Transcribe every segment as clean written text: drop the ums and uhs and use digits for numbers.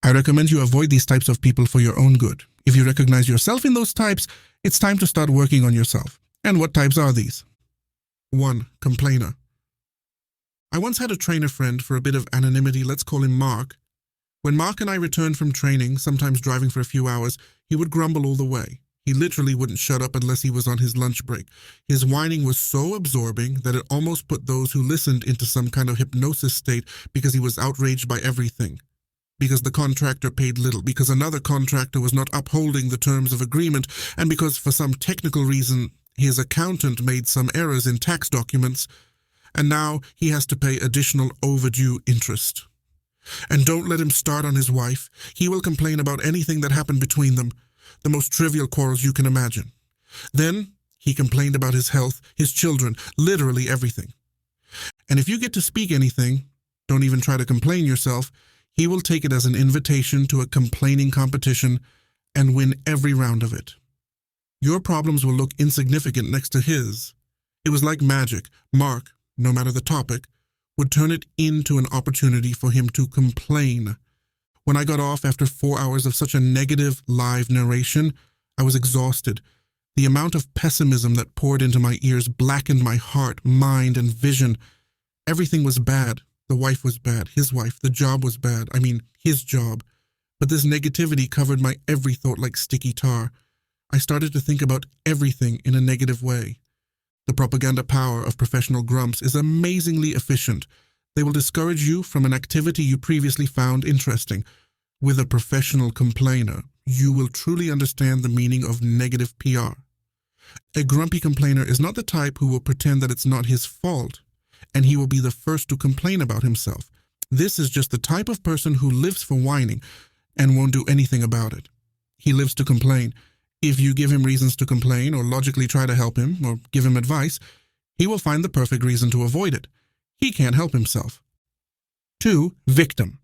I recommend you avoid these types of people for your own good. If you recognize yourself in those types, it's time to start working on yourself. And what types are these? 1. Complainer. I once had a trainer friend for a bit of anonymity, let's call him Mark. When Mark and I returned from training, sometimes driving for a few hours, he would grumble all the way. He literally wouldn't shut up unless he was on his lunch break. His whining was so absorbing that it almost put those who listened into some kind of hypnosis state because he was outraged by everything. Because the contractor paid little, because another contractor was not upholding the terms of agreement, and because for some technical reason his accountant made some errors in tax documents, and now he has to pay additional overdue interest. And don't let him start on his wife. He will complain about anything that happened between them, the most trivial quarrels you can imagine. Then he complained about his health, his children, literally everything. And if you get to speak anything, don't even try to complain yourself, he will take it as an invitation to a complaining competition and win every round of it. Your problems will look insignificant next to his. It was like magic. Mark, no matter the topic, would turn it into an opportunity for him to complain. When I got off after 4 hours of such a negative live narration, I was exhausted. The amount of pessimism that poured into my ears blackened my heart, mind, and vision. Everything was bad. The wife was bad, his wife, the job was bad, his job. But this negativity covered my every thought like sticky tar. I started to think about everything in a negative way. The propaganda power of professional grumps is amazingly efficient. They will discourage you from an activity you previously found interesting. With a professional complainer, you will truly understand the meaning of negative PR. A grumpy complainer is not the type who will pretend that it's not his fault, and he will be the first to complain about himself. This is just the type of person who lives for whining and won't do anything about it. He lives to complain. If you give him reasons to complain or logically try to help him or give him advice, he will find the perfect reason to avoid it. He can't help himself. 2. Victim.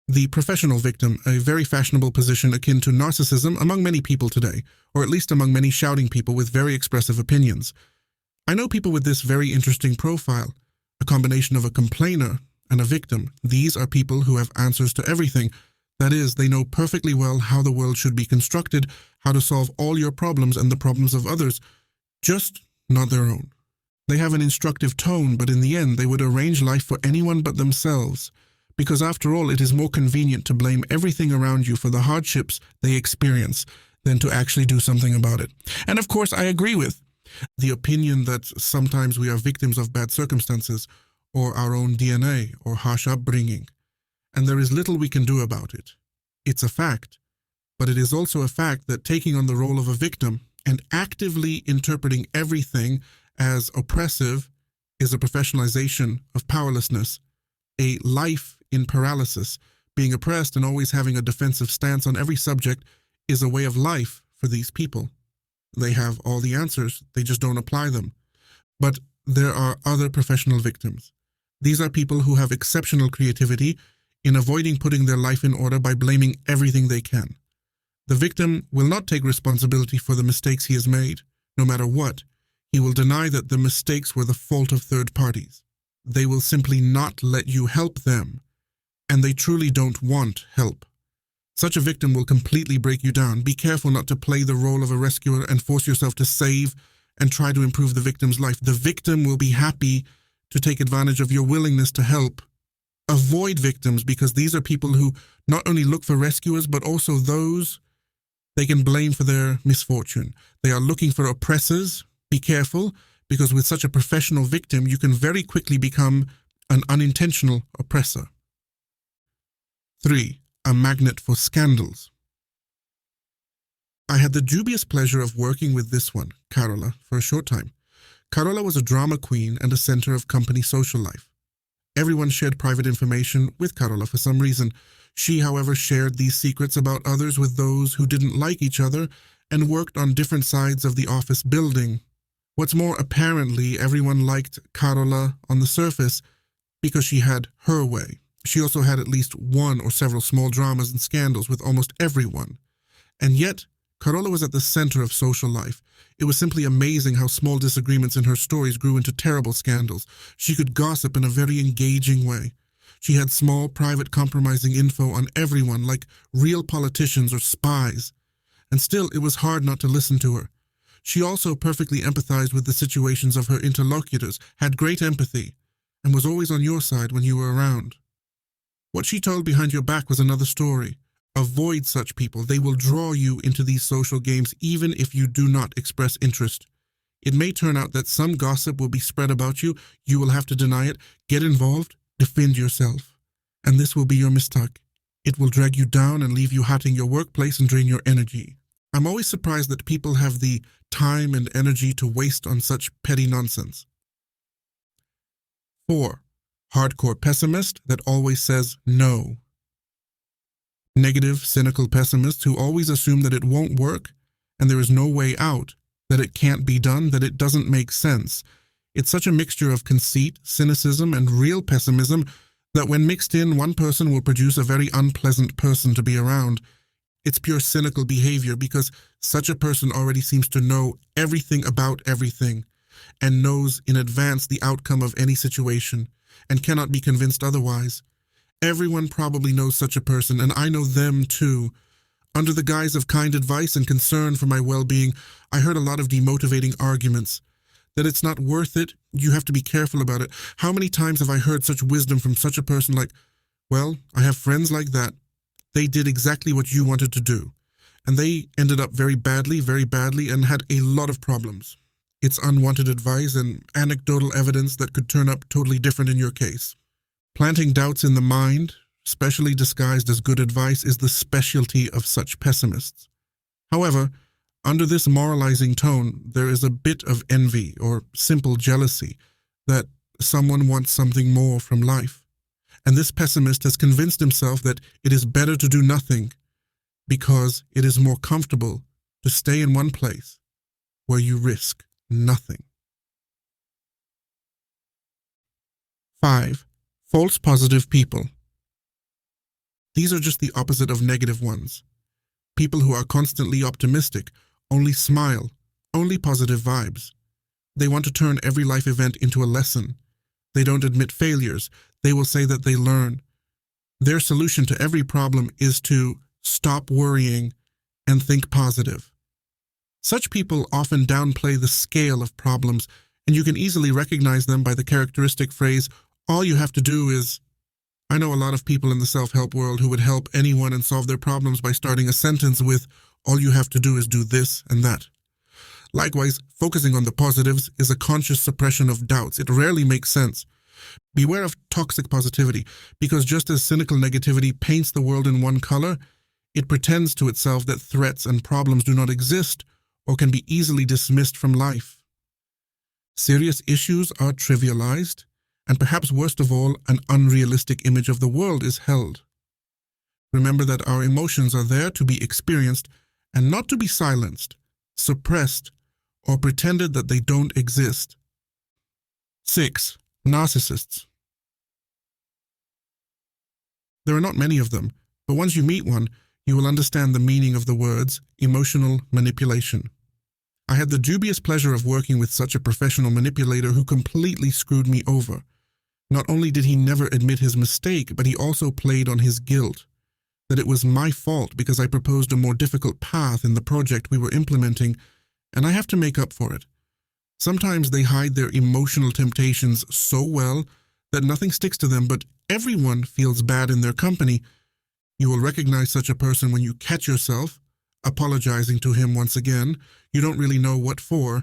The professional victim, a very fashionable position akin to narcissism among many people today, or at least among many shouting people with very expressive opinions. I know people with this very interesting profile, a combination of a complainer and a victim. These are people who have answers to everything. That is, they know perfectly well how the world should be constructed, how to solve all your problems and the problems of others, just not their own. They have an instructive tone, but in the end they would arrange life for anyone but themselves, because after all it is more convenient to blame everything around you for the hardships they experience than to actually do something about it. And of course I agree with the opinion that sometimes we are victims of bad circumstances or our own DNA or harsh upbringing, and there is little we can do about it. It's a fact, but it is also a fact that taking on the role of a victim and actively interpreting everything as oppressive is a professionalization of powerlessness, a life in paralysis. Being oppressed and always having a defensive stance on every subject is a way of life for these people. They have all the answers, they just don't apply them. But there are other professional victims. These are people who have exceptional creativity in avoiding putting their life in order by blaming everything they can. The victim will not take responsibility for the mistakes he has made, no matter what. He will deny that the mistakes were the fault of third parties. They will simply not let you help them, and they truly don't want help. Such a victim will completely break you down. Be careful not to play the role of a rescuer and force yourself to save and try to improve the victim's life. The victim will be happy to take advantage of your willingness to help. Avoid victims, because these are people who not only look for rescuers, but also those they can blame for their misfortune. They are looking for oppressors. Be careful, because with such a professional victim, you can very quickly become an unintentional oppressor. 3. A magnet for scandals. I had the dubious pleasure of working with this one, Carola, for a short time. Carola was a drama queen and a center of company social life. Everyone shared private information with Carola for some reason. She, however, shared these secrets about others with those who didn't like each other and worked on different sides of the office building. What's more, apparently everyone liked Carola on the surface because she had her way. She also had at least one or several small dramas and scandals with almost everyone. And yet, Carola was at the center of social life. It was simply amazing how small disagreements in her stories grew into terrible scandals. She could gossip in a very engaging way. She had small, private, compromising info on everyone, like real politicians or spies. And still, it was hard not to listen to her. She also perfectly empathized with the situations of her interlocutors, had great empathy, and was always on your side when you were around. What she told behind your back was another story. Avoid such people. They will draw you into these social games even if you do not express interest. It may turn out that some gossip will be spread about you. You will have to deny it, get involved, defend yourself. And this will be your mistake. It will drag you down and leave you hating your workplace and drain your energy. I'm always surprised that people have the time and energy to waste on such petty nonsense. 4. Hardcore pessimist that always says no. Negative, cynical pessimists who always assume that it won't work and there is no way out, that it can't be done, that it doesn't make sense. It's such a mixture of conceit, cynicism, and real pessimism that when mixed in, one person will produce a very unpleasant person to be around. It's pure cynical behavior because such a person already seems to know everything about everything and knows in advance the outcome of any situation and cannot be convinced otherwise. Everyone probably knows such a person, and I know them too. Under the guise of kind advice and concern for my well-being, I heard a lot of demotivating arguments. That it's not worth it, you have to be careful about it. How many times have I heard such wisdom from such a person like, well, I have friends like that. They did exactly what you wanted to do. And they ended up very badly, and had a lot of problems. It's unwanted advice and anecdotal evidence that could turn up totally different in your case. Planting doubts in the mind, specially disguised as good advice, is the specialty of such pessimists. However, under this moralizing tone, there is a bit of envy or simple jealousy that someone wants something more from life. And this pessimist has convinced himself that it is better to do nothing because it is more comfortable to stay in one place where you risk nothing. 5. False positive people. These are just the opposite of negative ones. People who are constantly optimistic, only smile, only positive vibes. They want to turn every life event into a lesson. They don't admit failures. They will say that they learn. Their solution to every problem is to stop worrying and think positive. Such people often downplay the scale of problems, and you can easily recognize them by the characteristic phrase, all you have to do is. I know a lot of people in the self-help world who would help anyone and solve their problems by starting a sentence with, all you have to do is do this and that. Likewise, focusing on the positives is a conscious suppression of doubts. It rarely makes sense. Beware of toxic positivity, because just as cynical negativity paints the world in one color, it pretends to itself that threats and problems do not exist or can be easily dismissed from life. Serious issues are trivialized, and perhaps worst of all, an unrealistic image of the world is held. Remember that our emotions are there to be experienced and not to be silenced, suppressed, or pretended that they don't exist. 6. Narcissists. There are not many of them, but once you meet one, you will understand the meaning of the words emotional manipulation. I had the dubious pleasure of working with such a professional manipulator who completely screwed me over. Not only did he never admit his mistake, but he also played on his guilt, that it was my fault because I proposed a more difficult path in the project we were implementing, and I have to make up for it. Sometimes they hide their emotional temptations so well that nothing sticks to them, but everyone feels bad in their company. You will recognize such a person when you catch yourself apologizing to him once again. You don't really know what for,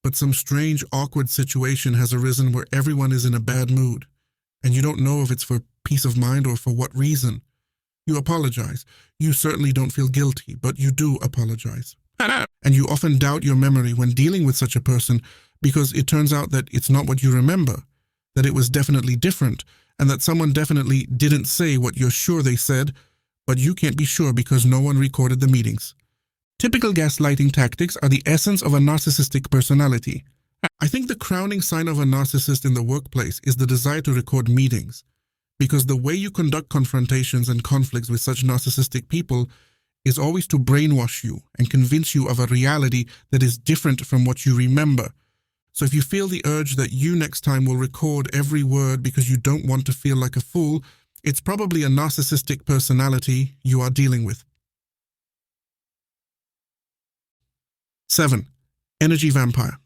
but some strange, awkward situation has arisen where everyone is in a bad mood, and you don't know if it's for peace of mind or for what reason. You apologize. You certainly don't feel guilty, but you do apologize. And you often doubt your memory when dealing with such a person because it turns out that it's not what you remember, that it was definitely different, and that someone definitely didn't say what you're sure they said, but you can't be sure because no one recorded the meetings. Typical gaslighting tactics are the essence of a narcissistic personality. I think the crowning sign of a narcissist in the workplace is the desire to record meetings, because the way you conduct confrontations and conflicts with such narcissistic people is always to brainwash you and convince you of a reality that is different from what you remember. So if you feel the urge that you next time will record every word because you don't want to feel like a fool, It's probably a narcissistic personality you are dealing with. 7. Energy vampire.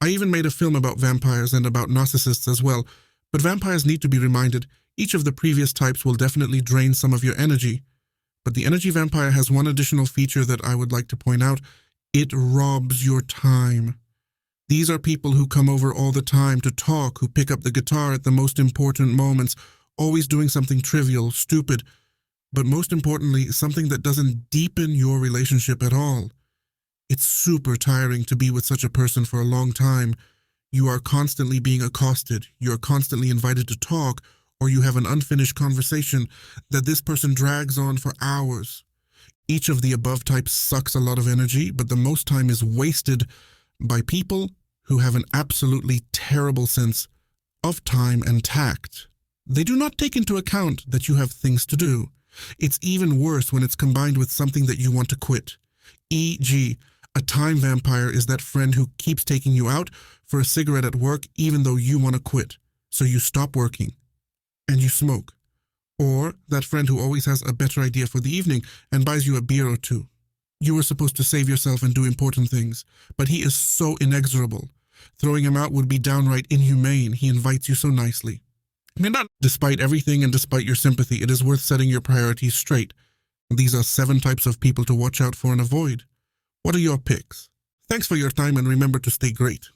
I even made a film about vampires and about narcissists as well, but vampires need to be reminded each of the previous types will definitely drain some of your energy. But the energy vampire has one additional feature that I would like to point out. It robs your time. These are people who come over all the time to talk, who pick up the guitar at the most important moments, always doing something trivial, stupid, but most importantly, something that doesn't deepen your relationship at all. It's super tiring to be with such a person for a long time. You are constantly being accosted, you are constantly invited to talk, or you have an unfinished conversation that this person drags on for hours. Each of the above types sucks a lot of energy, but the most time is wasted by people who have an absolutely terrible sense of time and tact. They do not take into account that you have things to do. It's even worse when it's combined with something that you want to quit. E.g., a time vampire is that friend who keeps taking you out for a cigarette at work even though you want to quit, so you stop working and you smoke. Or that friend who always has a better idea for the evening and buys you a beer or two. You were supposed to save yourself and do important things, but he is so inexorable. Throwing him out would be downright inhumane. He invites you so nicely. Despite everything and despite your sympathy, it is worth setting your priorities straight. These are 7 types of people to watch out for and avoid. What are your picks? Thanks for your time and remember to stay great.